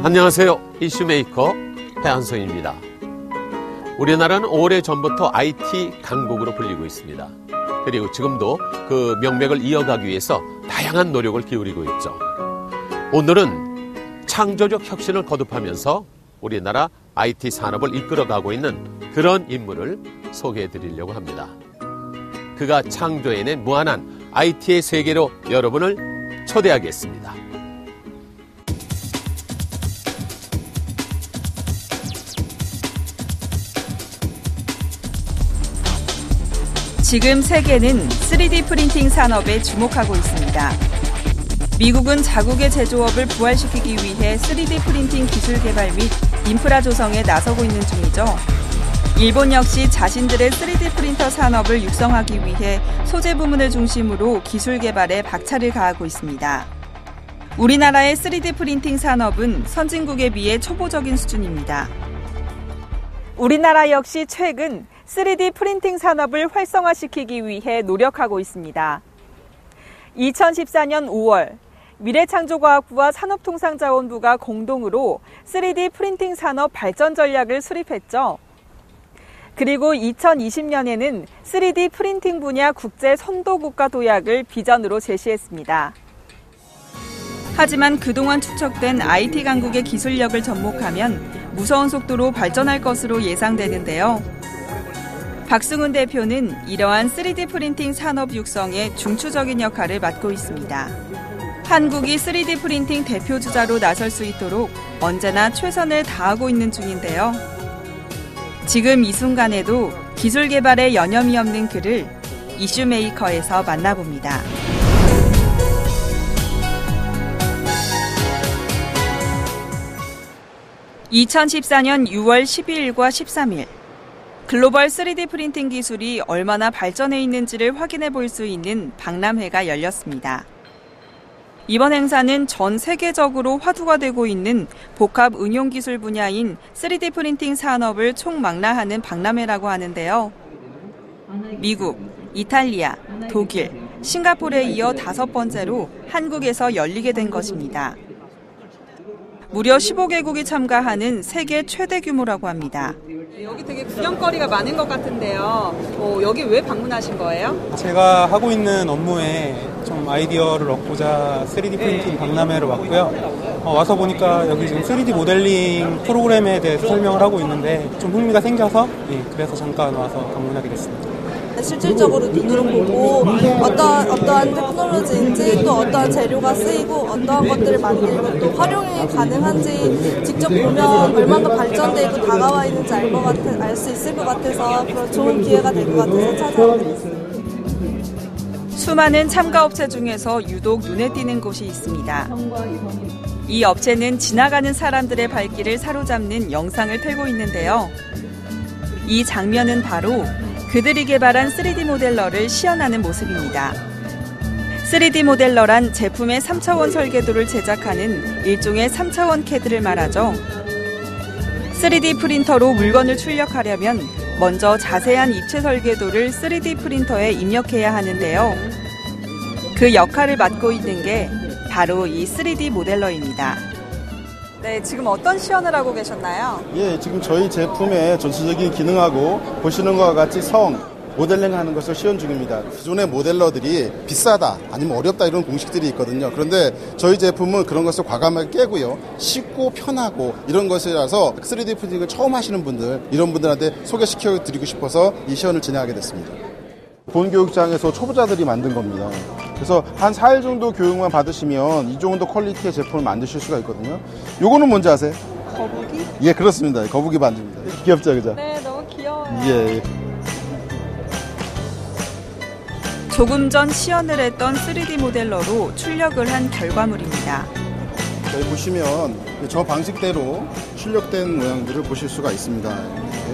안녕하세요. 이슈메이커 배한성입니다. 우리나라는 오래전부터 IT 강국으로 불리고 있습니다. 그리고 지금도 그 명맥을 이어가기 위해서 다양한 노력을 기울이고 있죠. 오늘은 창조적 혁신을 거듭하면서 우리나라 IT 산업을 이끌어가고 있는 그런 인물을 소개해 드리려고 합니다. 그가 창조해낸 무한한 IT의 세계로 여러분을 초대하겠습니다. 지금 세계는 3D 프린팅 산업에 주목하고 있습니다. 미국은 자국의 제조업을 부활시키기 위해 3D 프린팅 기술 개발 및 인프라 조성에 나서고 있는 중이죠. 일본 역시 자신들의 3D 프린터 산업을 육성하기 위해 소재 부문을 중심으로 기술 개발에 박차를 가하고 있습니다. 우리나라의 3D 프린팅 산업은 선진국에 비해 초보적인 수준입니다. 우리나라 역시 최근 3D 프린팅 산업을 활성화시키기 위해 노력하고 있습니다. 2014년 5월 미래창조과학부와 산업통상자원부가 공동으로 3D 프린팅 산업 발전 전략을 수립했죠. 그리고 2020년에는 3D 프린팅 분야 국제 선도국가 도약을 비전으로 제시했습니다. 하지만 그동안 축적된 IT 강국의 기술력을 접목하면 무서운 속도로 발전할 것으로 예상되는데요. 박승훈 대표는 이러한 3D 프린팅 산업 육성에 중추적인 역할을 맡고 있습니다. 한국이 3D 프린팅 대표주자로 나설 수 있도록 언제나 최선을 다하고 있는 중인데요. 지금 이 순간에도 기술 개발에 여념이 없는 그를 이슈메이커에서 만나봅니다. (2014년 6월 12일과 13일) 글로벌 3D 프린팅 기술이 얼마나 발전해 있는지를 확인해 볼 수 있는 박람회가 열렸습니다. 이번 행사는 전 세계적으로 화두가 되고 있는 복합 응용 기술 분야인 3D 프린팅 산업을 총망라하는 박람회라고 하는데요. 미국, 이탈리아, 독일, 싱가포르에 이어 5번째로 한국에서 열리게 된 것입니다. 무려 15개국이 참가하는 세계 최대 규모라고 합니다. 여기 되게 구경거리가 많은 것 같은데요. 여기 왜 방문하신 거예요? 제가 하고 있는 업무에 좀 아이디어를 얻고자 3D 프린팅 박람회를 왔고요. 와서 보니까 여기 지금 3D 모델링 프로그램에 대해서 설명을 하고 있는데 좀 흥미가 생겨서 그래서 잠깐 와서 방문하게 됐습니다. 실질적으로 눈으로 보고 어떠한 테크놀로지인지 또 어떠한 재료가 쓰이고 어떠한 것들을 만들고 또 활용이 가능한지 직접 보면 얼마나 발전되고 다가와 있는지 알 수 있을 것 같아서 그런 좋은 기회가 될 것 같아서 찾아오게 됐습니다. 수많은 참가 업체 중에서 유독 눈에 띄는 곳이 있습니다. 이 업체는 지나가는 사람들의 발길을 사로잡는 영상을 틀고 있는데요. 이 장면은 바로 그들이 개발한 3D 모델러를 시연하는 모습입니다. 3D 모델러란 제품의 3차원 설계도를 제작하는 일종의 3차원 CAD를 말하죠. 3D 프린터로 물건을 출력하려면 먼저 자세한 입체 설계도를 3D 프린터에 입력해야 하는데요. 그 역할을 맡고 있는 게 바로 이 3D 모델러입니다. 네, 지금 어떤 시연을 하고 계셨나요? 예, 지금 저희 제품의 전체적인 기능하고 보시는 것과 같이 모델링 하는 것을 시연 중입니다. 기존의 모델러들이 비싸다, 아니면 어렵다 이런 공식들이 있거든요. 그런데 저희 제품은 그런 것을 과감하게 깨고요. 쉽고 편하고 이런 것이라서 3D 프린팅을 처음 하시는 분들, 이런 분들한테 소개시켜 드리고 싶어서 이 시연을 진행하게 됐습니다. 본교육장에서 초보자들이 만든 겁니다. 그래서 한 4일 정도 교육만 받으시면 이 정도 퀄리티의 제품을 만드실 수가 있거든요. 요거는 뭔지 아세요? 거북이? 예, 그렇습니다. 거북이 반지입니다. 귀엽죠, 그죠? 네, 너무 귀여워요. 예. 조금 전 시연을 했던 3D 모델러로 출력을 한 결과물입니다. 여기 보시면 저 방식대로 출력된 모양들을 보실 수가 있습니다.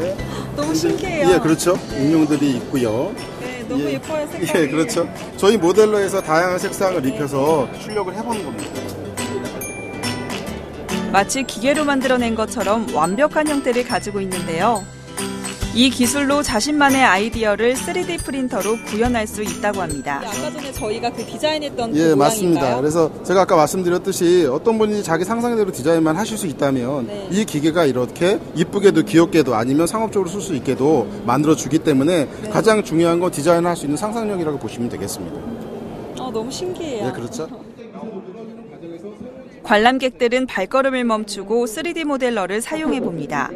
예. 너무 신기해요. 예, 그렇죠. 응용들이 있고요. 네, 너무 예뻐요, 색깔이. 예, 그렇죠. 저희 모델러에서 다양한 색상을 입혀서 출력을 해보는 겁니다. 마치 기계로 만들어낸 것처럼 완벽한 형태를 가지고 있는데요. 이 기술로 자신만의 아이디어를 3D 프린터로 구현할 수 있다고 합니다. 아까 전에 저희가 그 디자인했던 그 예, 모양인가요? 맞습니다. 그래서 제가 아까 말씀드렸듯이 어떤 분이 자기 상상대로 디자인만 하실 수 있다면 네. 이 기계가 이렇게 이쁘게도 귀엽게도 아니면 상업적으로 쓸 수 있게도 만들어주기 때문에 네. 가장 중요한 건 디자인할 수 있는 상상력이라고 보시면 되겠습니다. 너무 신기해요. 네, 그렇죠. 관람객들은 발걸음을 멈추고 3D 모델러를 사용해 봅니다.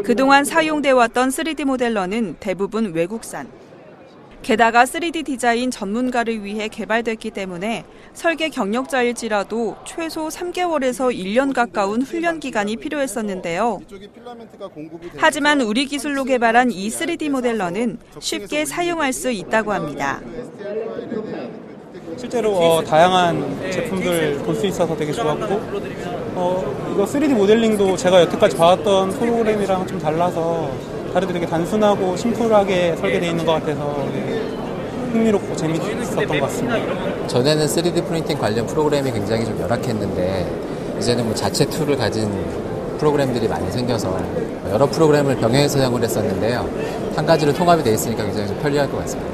그동안 사용돼 왔던 3D 모델러는 대부분 외국산. 게다가 3D 디자인 전문가를 위해 개발됐기 때문에 설계 경력자일지라도 최소 3개월에서 1년 가까운 훈련 기간이 필요했었는데요. 하지만 우리 기술로 개발한 이 3D 모델러는 쉽게 사용할 수 있다고 합니다. 실제로 다양한 제품들 볼 수 있어서 되게 좋았고 이거 3D 모델링도 제가 여태까지 봐왔던 프로그램이랑 좀 달라서 다르게 되게 단순하고 심플하게 설계되어 있는 것 같아서 되게 흥미롭고 재밌었던 것 같습니다. 전에는 3D 프린팅 관련 프로그램이 굉장히 좀 열악했는데 이제는 뭐 자체 툴을 가진 프로그램들이 많이 생겨서 여러 프로그램을 병행해서 사용을 했었는데요. 한 가지로 통합이 되어 있으니까 굉장히 좀 편리할 것 같습니다.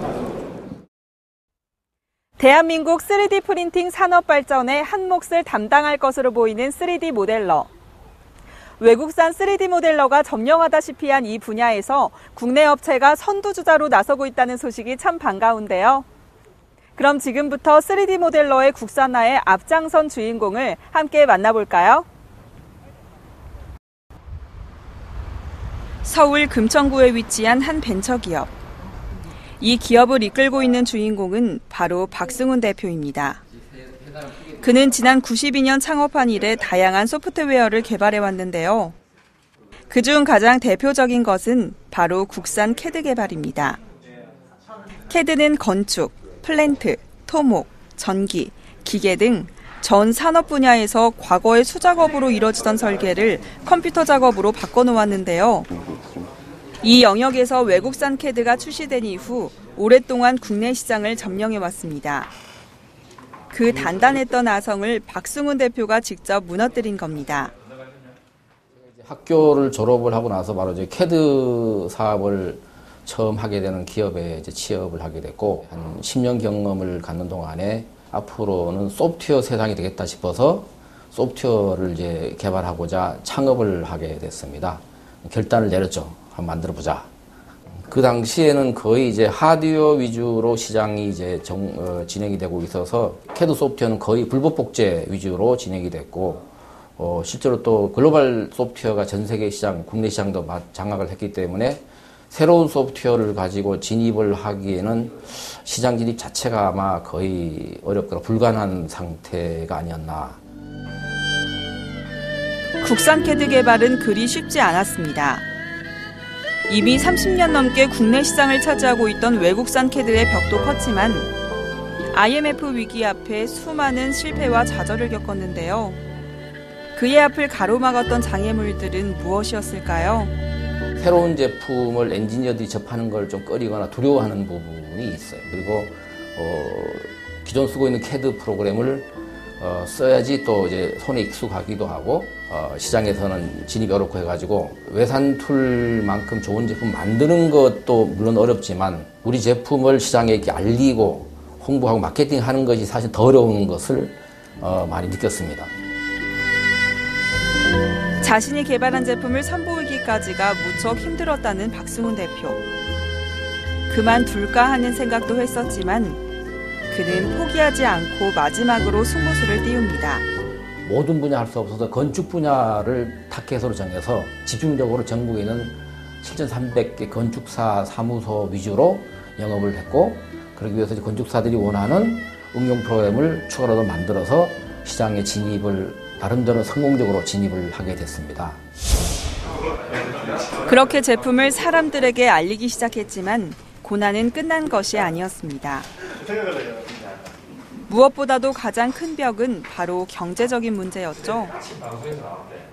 대한민국 3D 프린팅 산업 발전에 한 몫을 담당할 것으로 보이는 3D 모델러. 외국산 3D 모델러가 점령하다시피 한 이 분야에서 국내 업체가 선두주자로 나서고 있다는 소식이 참 반가운데요. 그럼 지금부터 3D 모델러의 국산화에 앞장선 주인공을 함께 만나볼까요? 서울 금천구에 위치한 한 벤처기업. 이 기업을 이끌고 있는 주인공은 바로 박승훈 대표입니다. 그는 지난 92년 창업한 이래 다양한 소프트웨어를 개발해 왔는데요. 그중 가장 대표적인 것은 바로 국산 CAD 개발입니다. CAD는 건축, 플랜트, 토목, 전기, 기계 등 전 산업 분야에서 과거의 수작업으로 이뤄지던 설계를 컴퓨터 작업으로 바꿔놓았는데요. 이 영역에서 외국산 CAD가 출시된 이후 오랫동안 국내 시장을 점령해왔습니다. 그 단단했던 아성을 박승훈 대표가 직접 무너뜨린 겁니다. 학교를 졸업을 하고 나서 바로 이제 CAD 사업을 처음 하게 되는 기업에 이제 취업을 하게 됐고 한 10년 경험을 갖는 동안에 앞으로는 소프트웨어 세상이 되겠다 싶어서 소프트웨어를 이제 개발하고자 창업을 하게 됐습니다. 결단을 내렸죠. 한번 만들어보자. 그 당시에는 거의 이제 하드웨어 위주로 시장이 이제 진행이 되고 있어서 CAD 소프트웨어는 거의 불법 복제 위주로 진행이 됐고 실제로 또 글로벌 소프트웨어가 전 세계 시장, 국내 시장도 장악을 했기 때문에 새로운 소프트웨어를 가지고 진입을 하기에는 시장 진입 자체가 아마 거의 어렵거나 불가능한 상태가 아니었나. 국산 CAD 개발은 그리 쉽지 않았습니다. 이미 30년 넘게 국내 시장을 차지하고 있던 외국산 CAD의 벽도 컸지만 IMF 위기 앞에 수많은 실패와 좌절을 겪었는데요. 그의 앞을 가로막았던 장애물들은 무엇이었을까요? 새로운 제품을 엔지니어들이 접하는 걸 좀 꺼리거나 두려워하는 부분이 있어요. 그리고 기존 쓰고 있는 CAD 프로그램을 써야지 또 이제 손에 익숙하기도 하고 시장에서는 진입이 어렵고 해가지고 외산 툴만큼 좋은 제품 만드는 것도 물론 어렵지만 우리 제품을 시장에 이렇게 알리고 홍보하고 마케팅하는 것이 사실 더 어려운 것을 많이 느꼈습니다. 자신이 개발한 제품을 선보이기까지가 무척 힘들었다는 박승훈 대표. 그만둘까 하는 생각도 했었지만 그는 포기하지 않고 마지막으로 승부수를 띄웁니다. 모든 분야 할 수 없어서 건축 분야를 타켓으로 정해서 집중적으로 전국에 있는 7,300개 건축사 사무소 위주로 영업을 했고 그러기 위해서 건축사들이 원하는 응용 프로그램을 추가로 만들어서 시장에 진입을 나름대로 성공적으로 진입을 하게 됐습니다. 그렇게 제품을 사람들에게 알리기 시작했지만 고난은 끝난 것이 아니었습니다. 무엇보다도 가장 큰 벽은 바로 경제적인 문제였죠.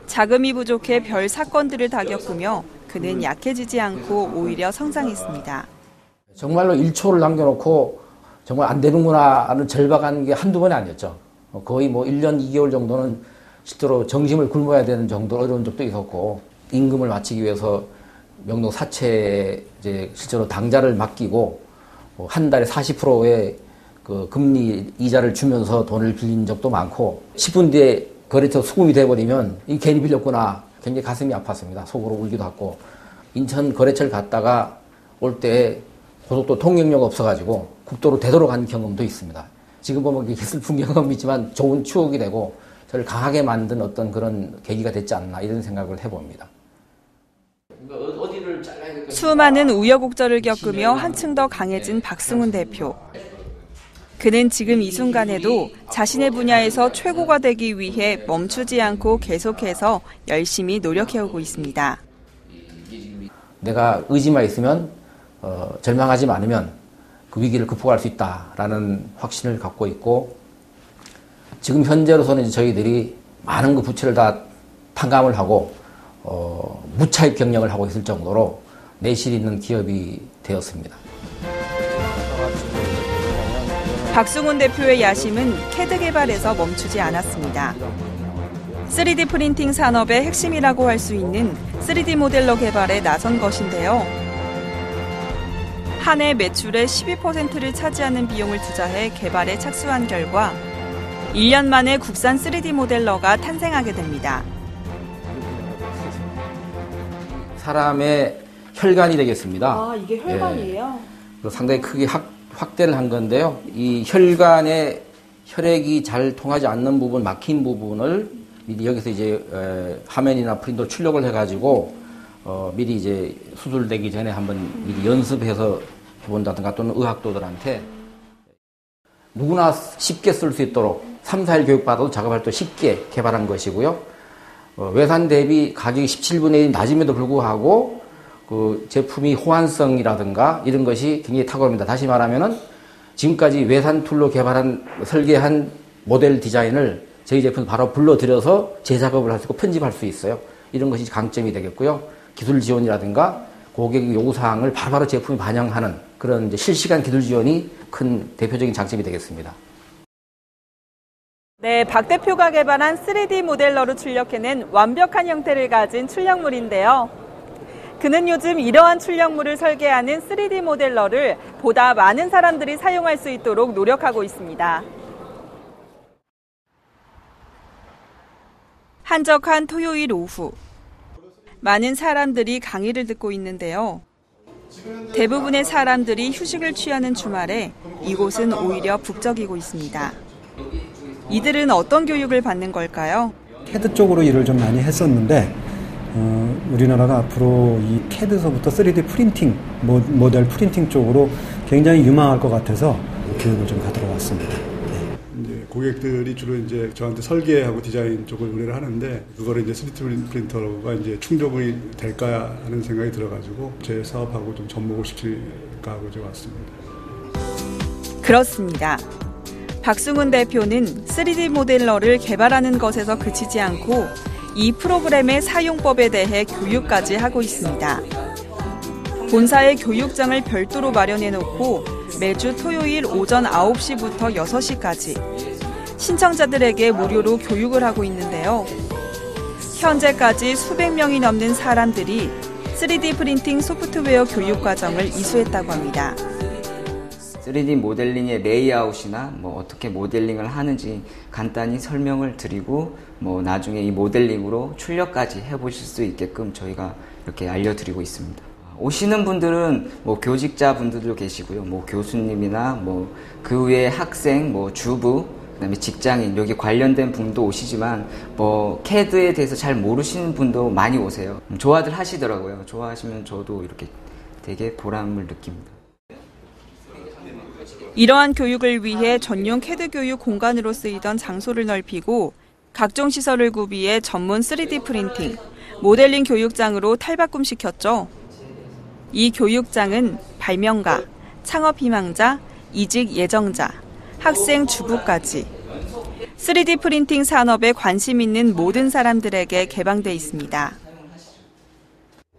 자금이 부족해 별 사건들을 다 겪으며 그는 약해지지 않고 오히려 성장했습니다. 정말로 1초를 남겨놓고 정말 안 되는구나 하는 절박한 게 한두 번이 아니었죠. 거의 뭐 1년 2개월 정도는 실제로 정신을 굶어야 되는 정도로 어려운 적도 있었고 임금을 마치기 위해서 명동 사채 이제 실제로 당좌를 맡기고 한 달에 40%의 그 금리 이자를 주면서 돈을 빌린 적도 많고 10분 뒤에 거래처 수금이 돼버리면 이 괜히 빌렸구나 굉장히 가슴이 아팠습니다. 속으로 울기도 하고 인천 거래처를 갔다가 올 때 고속도로 통행료가 없어가지고 국도로 되도록 간 경험도 있습니다. 지금 보면 슬픈 경험이지만 좋은 추억이 되고 저를 강하게 만든 어떤 그런 계기가 됐지 않나 이런 생각을 해봅니다. 수많은 우여곡절을 겪으며 한층 더 강해진 박승훈 대표. 그는 지금 이 순간에도 자신의 분야에서 최고가 되기 위해 멈추지 않고 계속해서 열심히 노력해오고 있습니다. 내가 의지만 있으면 절망하지 않으면 그 위기를 극복할 수 있다라는 확신을 갖고 있고 지금 현재로서는 저희들이 많은 그 부채를 다 탕감을 하고 무차익 경영을 하고 있을 정도로 내실 있는 기업이 되었습니다. 박승훈 대표의 야심은 캐드 개발에서 멈추지 않았습니다. 3D 프린팅 산업의 핵심이라고 할 수 있는 3D 모델러 개발에 나선 것인데요. 한 해 매출의 12%를 차지하는 비용을 투자해 개발에 착수한 결과 1년 만에 국산 3D 모델러가 탄생하게 됩니다. 사람의 혈관이 되겠습니다. 아, 이게 혈관이에요? 예. 상당히 크게 확대를 한 건데요. 이 혈관에 혈액이 잘 통하지 않는 부분, 막힌 부분을 미리 여기서 이제 화면이나 프린터로 출력을 해가지고 미리 이제 수술되기 전에 한번 미리 연습해서 해본다든가 또는 의학도들한테 누구나 쉽게 쓸 수 있도록 3, 4일 교육받아도 작업할 때 쉽게 개발한 것이고요. 외산 대비 가격이 17분의 1 낮음에도 불구하고 그 제품이 호환성이라든가 이런 것이 굉장히 탁월합니다. 다시 말하면은 지금까지 외산 툴로 설계한 모델 디자인을 저희 제품 바로 불러들여서 재작업을 할 수 있고 편집할 수 있어요. 이런 것이 강점이 되겠고요. 기술 지원이라든가 고객의 요구사항을 바로바로 제품에 반영하는 그런 이제 실시간 기술 지원이 큰 대표적인 장점이 되겠습니다. 네, 박 대표가 개발한 3D 모델러로 출력해낸 완벽한 형태를 가진 출력물인데요. 그는 요즘 이러한 출력물을 설계하는 3D 모델러를 보다 많은 사람들이 사용할 수 있도록 노력하고 있습니다. 한적한 토요일 오후. 많은 사람들이 강의를 듣고 있는데요. 대부분의 사람들이 휴식을 취하는 주말에 이곳은 오히려 북적이고 있습니다. 이들은 어떤 교육을 받는 걸까요? 캐드 쪽으로 일을 좀 많이 했었는데 우리나라가 앞으로 이 캐드서부터 3D 프린팅, 모델 프린팅 쪽으로 굉장히 유망할 것 같아서 교육을 좀 받으러 왔습니다. 이제 고객들이 주로 이제 저한테 설계하고 디자인 쪽을 의뢰를 하는데 그거를 이제 3D 프린터가 이제 충족이 될까 하는 생각이 들어가지고 제 사업하고 좀 접목을 시킬까 하고 이제 왔습니다. 그렇습니다. 박승훈 대표는 3D 모델러를 개발하는 것에서 그치지 않고 이 프로그램의 사용법에 대해 교육까지 하고 있습니다. 본사의 교육장을 별도로 마련해놓고 매주 토요일 오전 9시부터 6시까지 신청자들에게 무료로 교육을 하고 있는데요. 현재까지 수백 명이 넘는 사람들이 3D 프린팅 소프트웨어 교육 과정을 이수했다고 합니다. 3D 모델링의 레이아웃이나 어떻게 모델링을 하는지 간단히 설명을 드리고 나중에 이 모델링으로 출력까지 해보실 수 있게끔 저희가 이렇게 알려드리고 있습니다. 오시는 분들은 교직자 분들도 계시고요, 교수님이나 그 외에 학생, 주부, 그다음에 직장인 여기 관련된 분도 오시지만 CAD에 대해서 잘 모르시는 분도 많이 오세요. 좋아들 하시더라고요. 좋아하시면 저도 이렇게 되게 보람을 느낍니다. 이러한 교육을 위해 전용 캐드 교육 공간으로 쓰이던 장소를 넓히고 각종 시설을 구비해 전문 3D 프린팅, 모델링 교육장으로 탈바꿈시켰죠. 이 교육장은 발명가, 창업 희망자, 이직 예정자, 학생 주부까지 3D 프린팅 산업에 관심 있는 모든 사람들에게 개방돼 있습니다.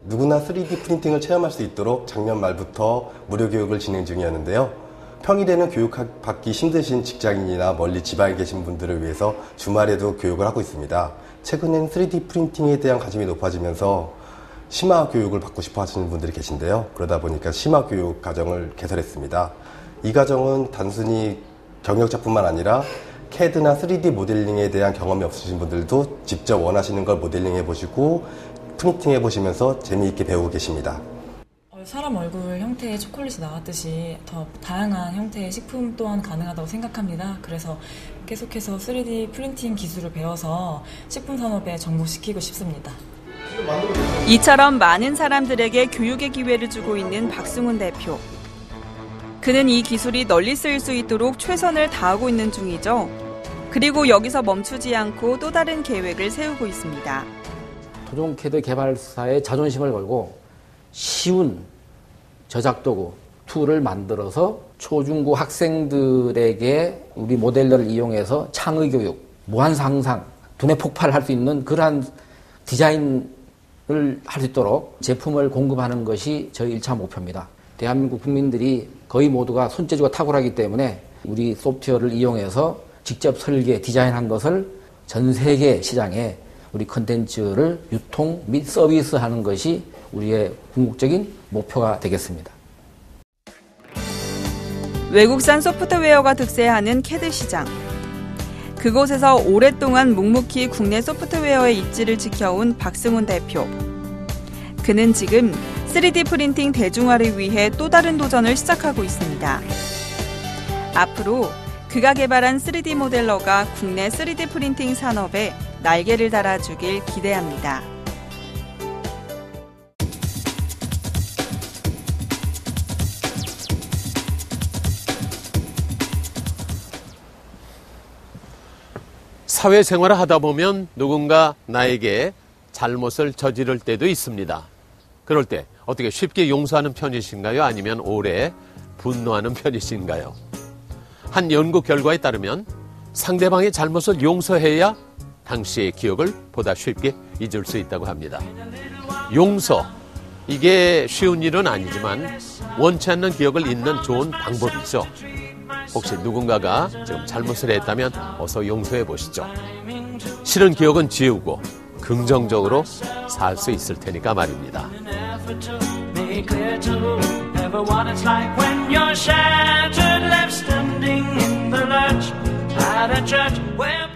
누구나 3D 프린팅을 체험할 수 있도록 작년 말부터 무료 교육을 진행 중이었는데요. 평일에는 교육받기 힘드신 직장인이나 멀리 지방에 계신 분들을 위해서 주말에도 교육을 하고 있습니다. 최근엔 3D 프린팅에 대한 관심이 높아지면서 심화 교육을 받고 싶어 하시는 분들이 계신데요. 그러다 보니까 심화 교육 과정을 개설했습니다. 이 과정은 단순히 경력자뿐만 아니라 CAD나 3D 모델링에 대한 경험이 없으신 분들도 직접 원하시는 걸 모델링해 보시고 프린팅해 보시면서 재미있게 배우고 계십니다. 사람 얼굴 형태의 초콜릿이 나왔듯이 더 다양한 형태의 식품 또한 가능하다고 생각합니다. 그래서 계속해서 3D 프린팅 기술을 배워서 식품 산업에 접목시키고 싶습니다. 이처럼 많은 사람들에게 교육의 기회를 주고 있는 박승훈 대표. 그는 이 기술이 널리 쓰일 수 있도록 최선을 다하고 있는 중이죠. 그리고 여기서 멈추지 않고 또 다른 계획을 세우고 있습니다. 토종 CAD 개발사의 자존심을 걸고 쉬운 저작도구 툴을 만들어서 초중고 학생들에게 우리 모델러를 이용해서 창의교육, 무한상상, 두뇌 폭발할 수 있는 그러한 디자인을 할 수 있도록 제품을 공급하는 것이 저희 1차 목표입니다. 대한민국 국민들이 거의 모두가 손재주가 탁월하기 때문에 우리 소프트웨어를 이용해서 직접 설계, 디자인한 것을 전 세계 시장에 우리 컨텐츠를 유통 및 서비스하는 것이 우리의 궁극적인 목표가 되겠습니다. 외국산 소프트웨어가 득세하는 CAD 시장. 그곳에서 오랫동안 묵묵히 국내 소프트웨어의 입지를 지켜온 박승훈 대표. 그는 지금 3D 프린팅 대중화를 위해 또 다른 도전을 시작하고 있습니다. 앞으로 그가 개발한 3D 모델러가 국내 3D 프린팅 산업에 날개를 달아주길 기대합니다. 사회생활을 하다 보면 누군가 나에게 잘못을 저지를 때도 있습니다. 그럴 때 어떻게 쉽게 용서하는 편이신가요? 아니면 오래 분노하는 편이신가요? 한 연구 결과에 따르면 상대방의 잘못을 용서해야 당시의 기억을 보다 쉽게 잊을 수 있다고 합니다. 용서, 이게 쉬운 일은 아니지만 원치 않는 기억을 잊는 좋은 방법이죠. 혹시 누군가가 지금 잘못을 했다면 어서 용서해 보시죠. 싫은 기억은 지우고 긍정적으로 살 수 있을 테니까 말입니다. Shattered, left standing in the lurch at a church where